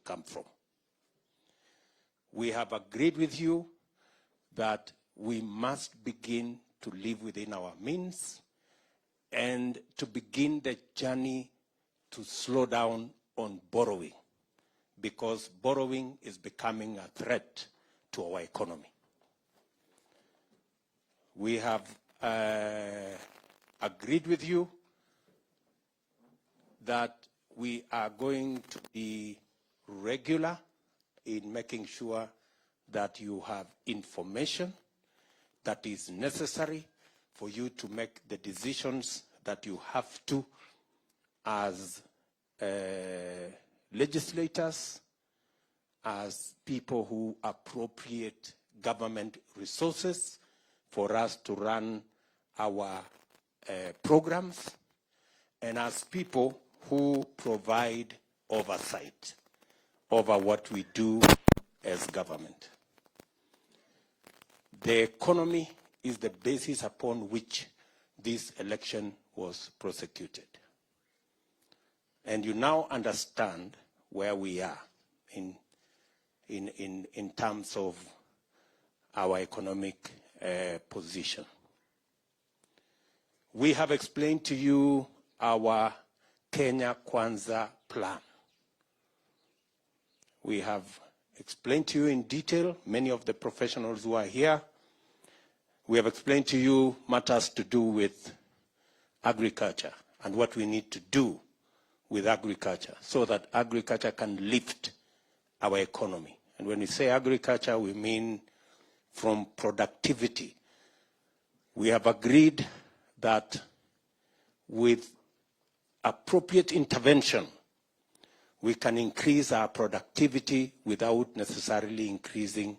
come from. We have agreed with you that we must begin to live within our means and to begin the journey to slow down on borrowing, because borrowing is becoming a threat to our economy. We have agreed with you that we are going to be regular in making sure that you have information that is necessary for you to make the decisions that you have to as legislators, as people who appropriate government resources for us to run our programs, and as people who provide oversight over what we do as government. The economy is the basis upon which this election was prosecuted. And you now understand where we are in terms of our economic position. We have explained to you our Kenya Kwanza plan. We have explained to you in detail, many of the professionals who are here. We have explained to you matters to do with agriculture and what we need to do with agriculture so that agriculture can lift our economy. And when we say agriculture, we mean from productivity. We have agreed that with appropriate intervention, we can increase our productivity without necessarily increasing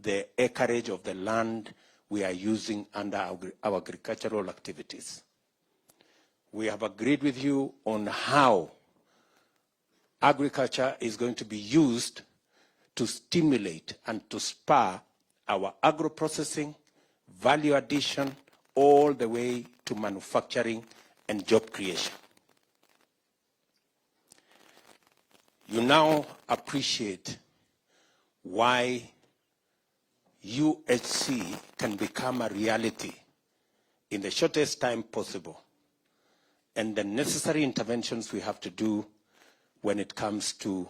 the acreage of the land we are using under our agricultural activities. We have agreed with you on how agriculture is going to be used to stimulate and to spur our agro-processing, value addition, all the way to manufacturing and job creation. You now appreciate why UHC can become a reality in the shortest time possible, and the necessary interventions we have to do when it comes to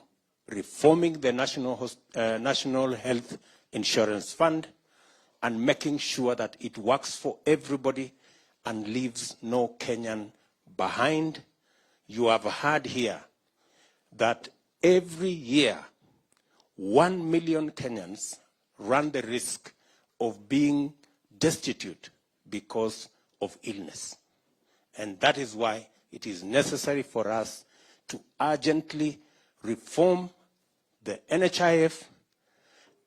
reforming the National Health Insurance Fund and making sure that it works for everybody and leaves no Kenyan behind. You have heard here that every year 1 million Kenyans run the risk of being destitute because of illness. And that is why it is necessary for us to urgently reform the NHIF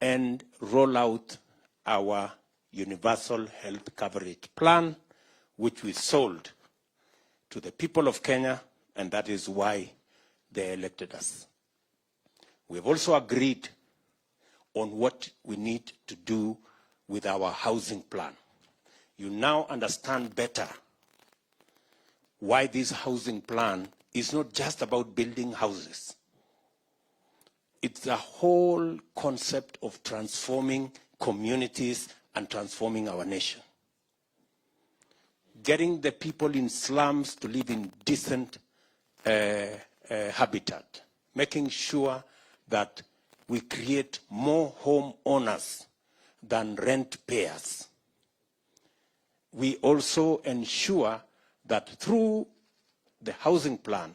and roll out our universal health coverage plan, which we sold to the people of Kenya, and that is why they elected us. We have also agreed on what we need to do with our housing plan. You now understand better why this housing plan is not just about building houses. It's the whole concept of transforming communities and transforming our nation. Getting the people in slums to live in decent habitat. Making sure that we create more home owners than rent payers. We also ensure that through the housing plan,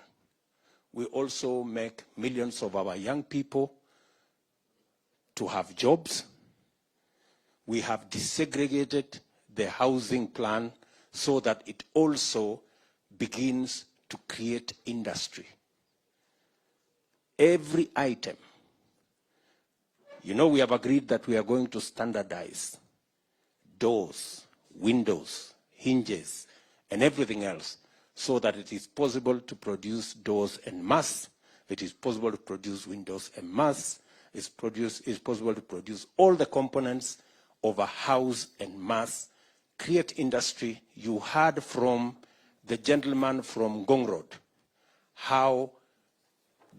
we also make millions of our young people to have jobs. We have desegregated the housing plan so that it also begins to create industry. Every item. You know, we have agreed that we are going to standardize doors, windows, hinges, and everything else so that it is possible to produce doors en masse, it is possible to produce windows en masse, it's possible to produce all the components of a house en masse, create industry. You heard from the gentleman from Gong Road how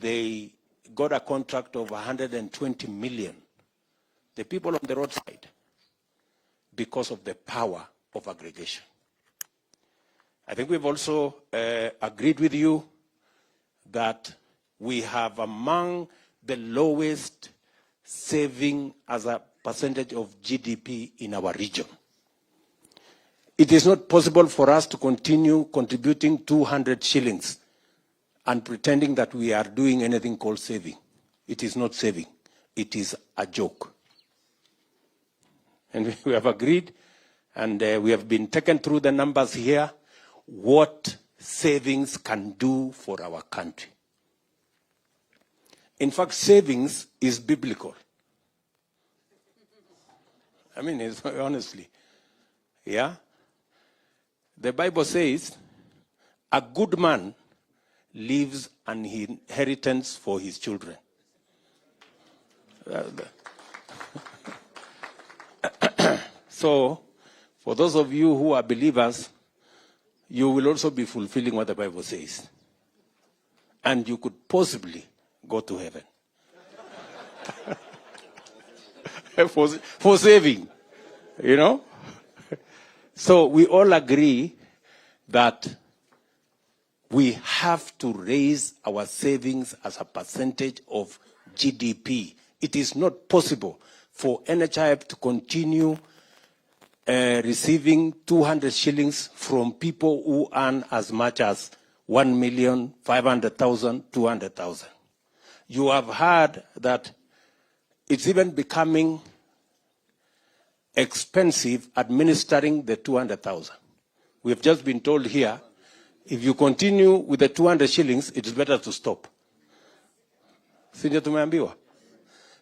they got a contract of 120 million, the people on the roadside, because of the power of aggregation. I think we've also agreed with you that we have among the lowest saving as a percentage of GDP in our region. It is not possible for us to continue contributing 200 shillings and pretending that we are doing anything called saving. It is not saving. It is a joke. And we have agreed, and we have been taken through the numbers here, what savings can do for our country. In fact, savings is biblical. I mean, it's, honestly. Yeah? The Bible says, a good man leaves an inheritance for his children. So, for those of you who are believers, you will also be fulfilling what the Bible says. And you could possibly go to heaven. for saving, you know? So we all agree that we have to raise our savings as a percentage of GDP. It is not possible for NHIF to continue receiving 200 shillings from people who earn as much as 1,500,000, 200,000. You have heard that it's even becoming expensive administering the 200,000. We have just been told here, if you continue with the 200 shillings, it is better to stop. Sinja tumeambiwa.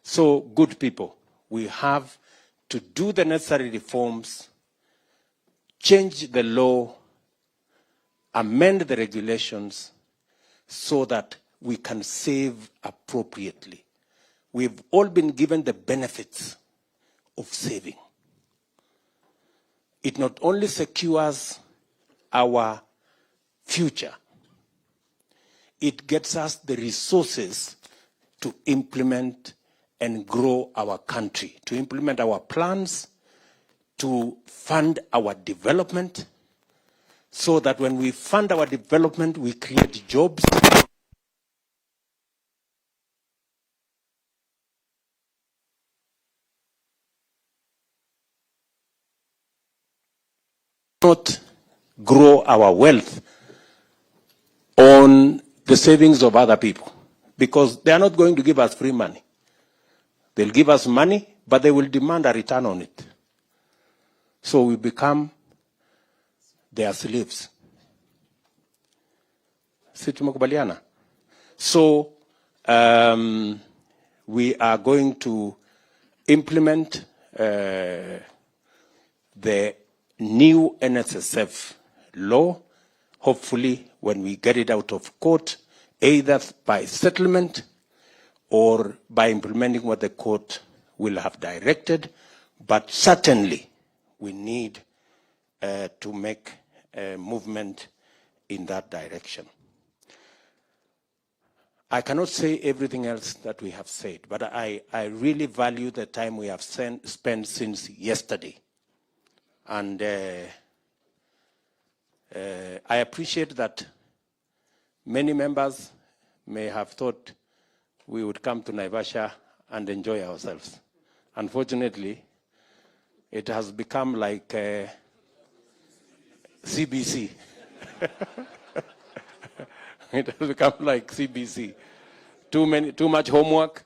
So, good people, we have to do the necessary reforms, change the law, amend the regulations so that we can save appropriately. We've all been given the benefits of saving. It not only secures our future, it gets us the resources to implement and grow our country, to implement our plans, to fund our development, so that when we fund our development, we create jobs. Not grow our wealth on the savings of other people, because they are not going to give us free money. They'll give us money, but they will demand a return on it. So we become their slaves. Si tumekubaliana? So we are going to implement the new NSSF law, hopefully when we get it out of court, either by settlement or by implementing what the court will have directed. But certainly we need to make a movement in that direction. I cannot say everything else that we have said, but I really value the time we have spent since yesterday. And I appreciate that many members may have thought we would come to Naivasha and enjoy ourselves. Unfortunately, it has become like CBC. It has become like CBC. Too much homework.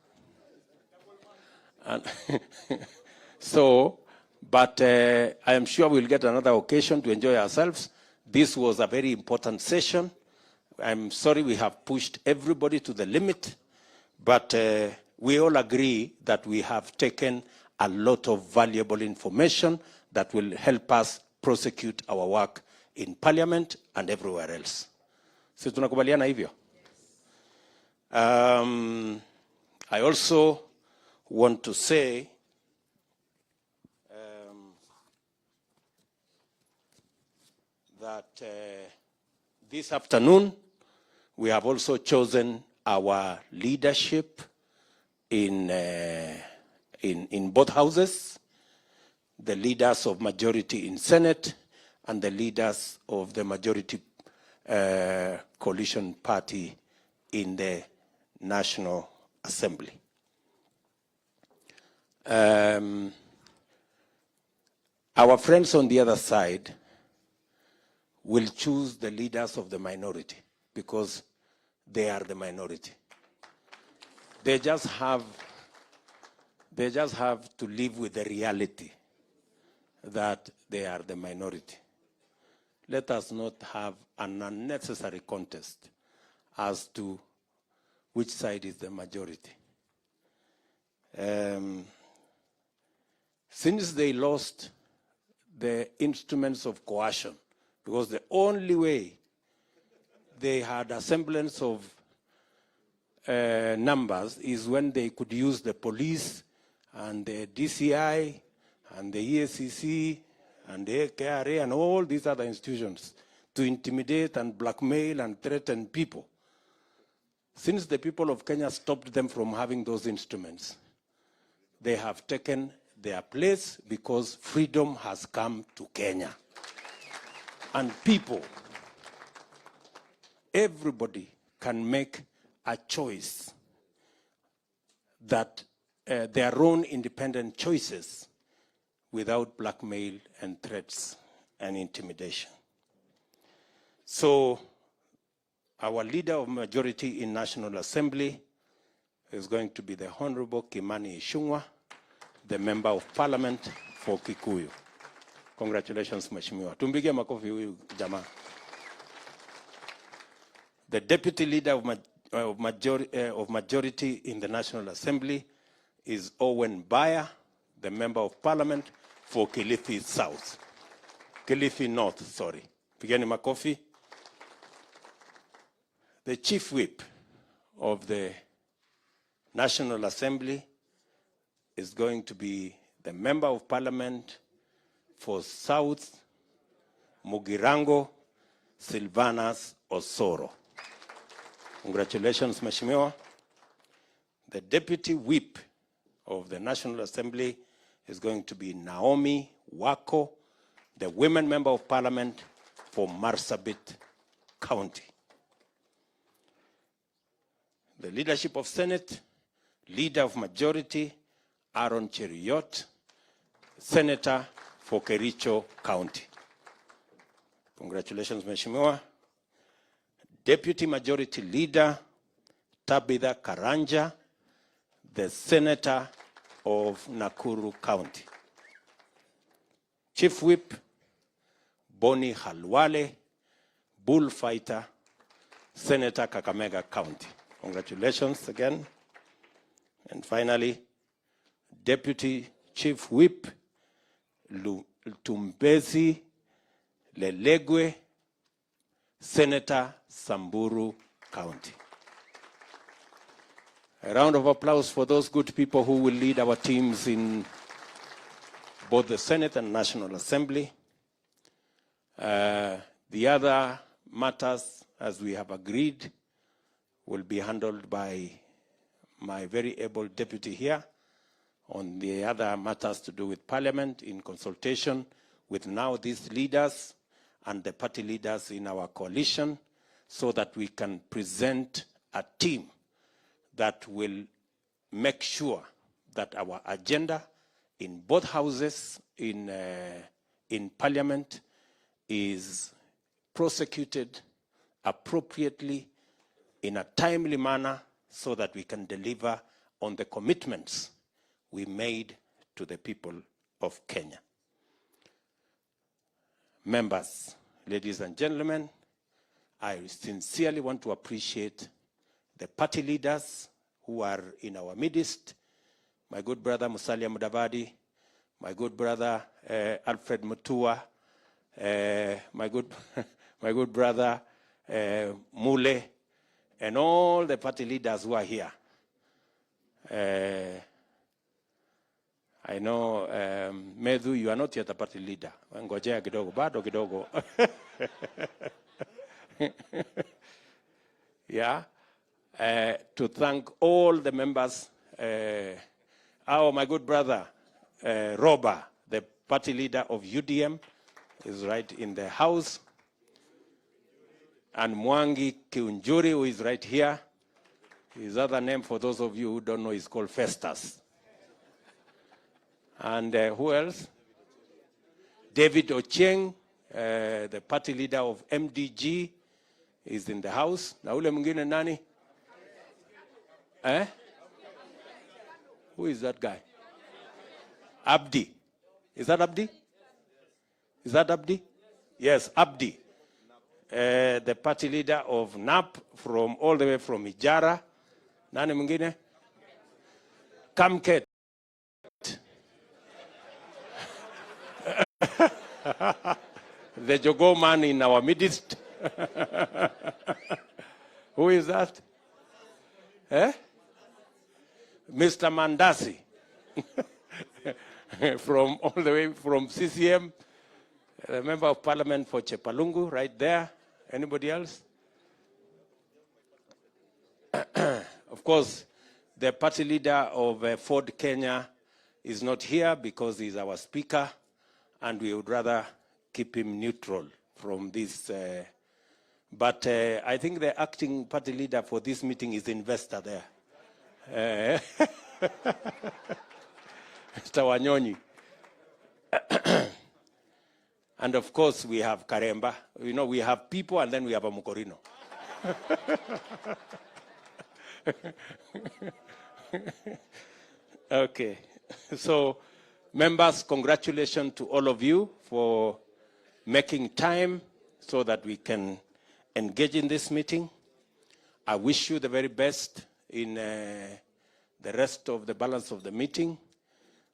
And so, but I am sure we'll get another occasion to enjoy ourselves. This was a very important session. I'm sorry we have pushed everybody to the limit, but we all agree that we have taken a lot of valuable information that will help us prosecute our work in Parliament and everywhere else. So tunakubaliana hivyo. I also want to say that this afternoon we have also chosen our leadership in both houses, the leaders of majority in Senate, and the leaders of the majority coalition party in the National Assembly. Our friends on the other side will choose the leaders of the minority because they are the minority. They just have to live with the reality that they are the minority. Let us not have an unnecessary contest as to which side is the majority. Since they lost the instruments of coercion, because the only way they had a semblance of numbers is when they could use the police and the DCI and the EACC and the KRA and all these other institutions to intimidate and blackmail and threaten people. Since the people of Kenya stopped them from having those instruments, they have taken their place because freedom has come to Kenya. And people, everybody can make a choice that their own independent choices without blackmail and threats and intimidation. So our leader of majority in National Assembly is going to be the Honorable Kimani Ichung'wah, the Member of Parliament for Kikuyu. Congratulations, Mheshimiwa. Tumpigie makofi huyu jamaa. The Deputy Leader of Majority in the National Assembly is Owen Baya, the Member of Parliament for Kilifi South. Kilifi North, sorry. Pigeni makofi. The Chief Whip of the National Assembly is going to be the Member of Parliament for South Mugirango, Silvanus Osoro. Congratulations, Mheshimiwa. The Deputy Whip of the National Assembly is going to be Naomi Wako, the Women Member of Parliament for Marsabit County. The Leadership of Senate, Leader of Majority, Aaron Cheruiyot, Senator for Kericho County. Congratulations, Mheshimiwa. Deputy Majority Leader, Tabitha Karanja, the Senator of Nakuru County. Chief Whip, Boni Halwale, Bullfighter, Senator Kakamega County. Congratulations again. And finally, Deputy Chief Whip, Tumbezi Lelegwe, Senator Samburu County. A round of applause for those good people who will lead our teams in both the Senate and National Assembly. The other matters, as we have agreed, will be handled by my very able deputy here on the other matters to do with Parliament in consultation with now these leaders and the party leaders in our coalition so that we can present a team that will make sure that our agenda in both houses in Parliament is prosecuted appropriately in a timely manner so that we can deliver on the commitments we made to the people of Kenya. Members, ladies and gentlemen, I sincerely want to appreciate the party leaders who are in our midst, my good brother Musalia Mudavadi, my good brother Alfred Mutua, my good brother Mule, and all the party leaders who are here. I know, Medhu, you are not yet a party leader. Ngojea kidogo, bado kidogo. Yeah. to thank all the members. My good brother, Roba, the party leader of UDM, is right in the house. And Mwangi Kiunjuri, who is right here. His other name, for those of you who don't know, is called Festus. And who else? David Ochieng, the party leader of MDG, is in the house. Na ule mwingine nani? Who is that guy? Abdi. Is that Abdi? Is that Abdi? Yes, Abdi. The party leader of NAP, from all the way from Ijara. Nani mwingine? Kamket. The Jogo man in our midst. Who is that? Mr. Mandasi. From all the way from CCM. The member of parliament for Chepalungu, right there. Anybody else? Of course, the party leader of Ford Kenya is not here because he's our speaker, and we would rather keep him neutral from this. But I think the acting party leader for this meeting is the investor there. Mr. Wanyonyi. And of course, we have Karemba. You know, we have people and then we have a Mukorino. Okay. So, members, congratulations to all of you for making time so that we can engage in this meeting. I wish you the very best in the rest of the balance of the meeting.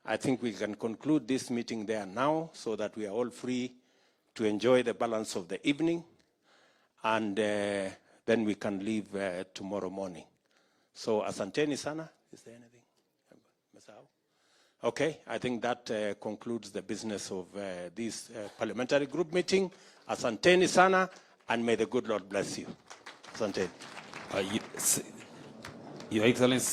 I think we can conclude this meeting there now so that we are all free to enjoy the balance of the evening, and then we can leave tomorrow morning. So, asanteni sana. Is there anything? Okay, I think that concludes the business of this parliamentary group meeting. Asanteni sana, and may the good Lord bless you. Asanteni. Your Excellency.